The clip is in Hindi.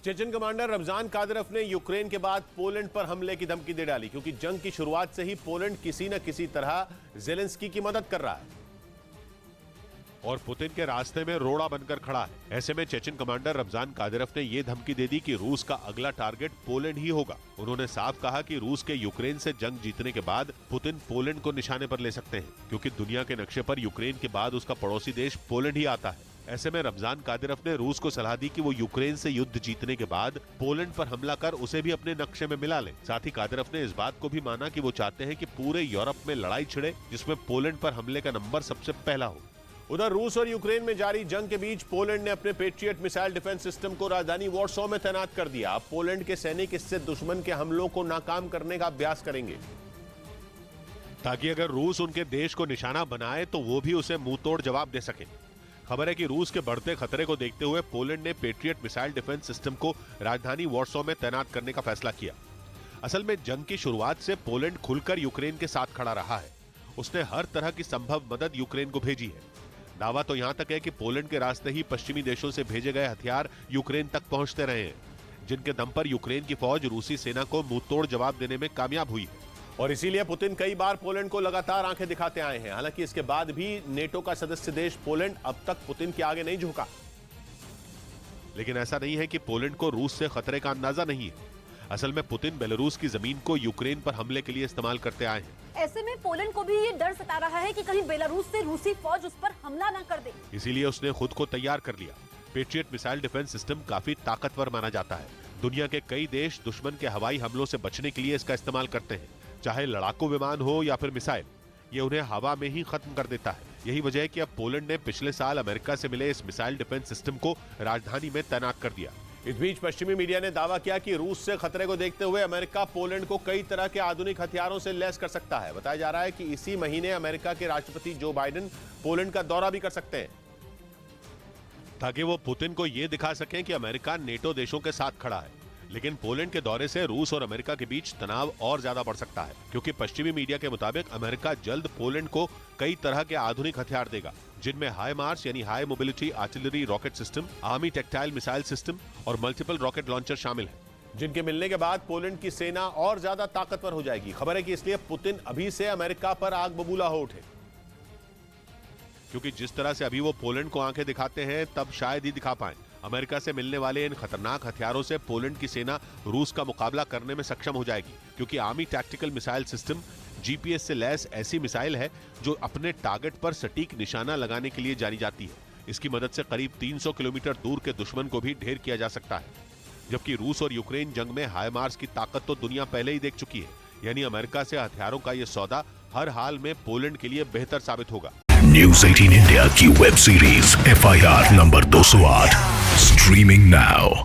चेचन कमांडर रमजान कादिरोव ने यूक्रेन के बाद पोलैंड पर हमले की धमकी दे डाली, क्योंकि जंग की शुरुआत से ही पोलैंड किसी न किसी तरह जेलेंस्की की मदद कर रहा है और पुतिन के रास्ते में रोड़ा बनकर खड़ा है। ऐसे में चेचन कमांडर रमजान कादिरोव ने यह धमकी दे दी कि रूस का अगला टारगेट पोलैंड ही होगा। उन्होंने साफ कहा कि रूस के यूक्रेन से जंग जीतने के बाद पुतिन पोलैंड को निशाने पर ले सकते हैं, क्योंकि दुनिया के नक्शे पर यूक्रेन के बाद उसका पड़ोसी देश पोलैंड ही आता है। ऐसे में रमजान कादिरोव ने रूस को सलाह दी कि वो यूक्रेन से युद्ध जीतने के बाद पोलैंड पर हमला कर उसे भी अपने नक्शे में मिला ले। साथ ही कादिरोव ने इस बात को भी माना कि वो चाहते हैं कि पूरे यूरोप में लड़ाई छिड़े, जिसमें पोलैंड पर हमले का नंबर सबसे पहला हो। उधर रूस और यूक्रेन में जारी जंग के बीच पोलैंड ने अपने पेट्रियट मिसाइल डिफेंस सिस्टम को राजधानी वॉर्सो में तैनात कर दिया। अब पोलैंड के सैनिक इससे दुश्मन के हमलों को नाकाम करने का अभ्यास करेंगे, ताकि अगर रूस उनके देश को निशाना बनाए तो वो भी उसे मुंहतोड़ जवाब दे सके। खबर है कि रूस के बढ़ते खतरे को देखते हुए पोलैंड ने पेट्रियट मिसाइल डिफेंस सिस्टम को राजधानी वॉर्सो में तैनात करने का फैसला किया। असल में जंग की शुरुआत से पोलैंड खुलकर यूक्रेन के साथ खड़ा रहा है। उसने हर तरह की संभव मदद यूक्रेन को भेजी है। दावा तो यहां तक है कि पोलैंड के रास्ते ही पश्चिमी देशों से भेजे गए हथियार यूक्रेन तक पहुंचते रहे हैं, जिनके दम पर यूक्रेन की फौज रूसी सेना को मुंहतोड़ जवाब देने में कामयाब हुई है। और इसीलिए पुतिन कई बार पोलैंड को लगातार आंखें दिखाते आए हैं। हालांकि इसके बाद भी नेटो का सदस्य देश पोलैंड अब तक पुतिन के आगे नहीं झुका। लेकिन ऐसा नहीं है कि पोलैंड को रूस से खतरे का अंदाजा नहीं है। असल में पुतिन बेलारूस की जमीन को यूक्रेन पर हमले के लिए इस्तेमाल करते आए हैं। ऐसे में पोलैंड को भी ये डर सता रहा है कि कहीं बेलारूस से रूसी फौज उस पर हमला न कर दे। इसीलिए उसने खुद को तैयार कर लिया। पेट्रियट मिसाइल डिफेंस सिस्टम काफी ताकतवर माना जाता है। दुनिया के कई देश दुश्मन के हवाई हमलों से बचने के लिए इसका इस्तेमाल करते हैं, चाहे लड़ाकू विमान हो या फिर मिसाइल। ये उन्हें हवा में ही खत्म कर देता है। यही वजह है कि अब पोलैंड ने पिछले साल अमेरिका से मिले इस मिसाइल डिफेंस सिस्टम को राजधानी में तैनात कर दिया। इस बीच पश्चिमी मीडिया ने दावा किया कि रूस से खतरे को देखते हुए अमेरिका पोलैंड को कई तरह के आधुनिक हथियारों से लैस कर सकता है। बताया जा रहा है कि इसी महीने अमेरिका के राष्ट्रपति जो बाइडेन पोलैंड का दौरा भी कर सकते हैं, ताकि वो पुतिन को ये दिखा सकें कि अमेरिका नेटो देशों के साथ खड़ा है। लेकिन पोलैंड के दौरे से रूस और अमेरिका के बीच तनाव और ज्यादा बढ़ सकता है, क्योंकि पश्चिमी मीडिया के मुताबिक अमेरिका जल्द पोलैंड को कई तरह के आधुनिक हथियार देगा, जिनमें हाई मार्च यानी high mobility artillery rocket system, army tactile missile system और मल्टीपल रॉकेट लॉन्चर शामिल है, जिनके मिलने के बाद पोलैंड की सेना और ज्यादा ताकतवर हो जाएगी। खबर है कि इसलिए पुतिन अभी से अमेरिका पर आग बबूला हो उठे, क्योंकि जिस तरह से अभी वो पोलैंड को आंखें दिखाते हैं, तब शायद ही दिखा पाए। अमेरिका से मिलने वाले इन खतरनाक हथियारों से पोलैंड की सेना रूस का मुकाबला करने में सक्षम हो जाएगी, क्योंकि army tactical missile system GPS से लैस ऐसी मिसाइल है जो अपने टारगेट पर सटीक निशाना लगाने के लिए जानी जाती है। इसकी मदद से करीब 300 किलोमीटर दूर के दुश्मन को भी ढेर किया जा सकता है। जबकि रूस और यूक्रेन जंग में हाई मार्स की ताकत तो दुनिया पहले ही देख चुकी है, यानी अमेरिका से हथियारों का यह सौदा हर हाल में पोलैंड के लिए बेहतर साबित होगा। न्यूज़ 18 इंडिया की web series FIR number 208 streaming now.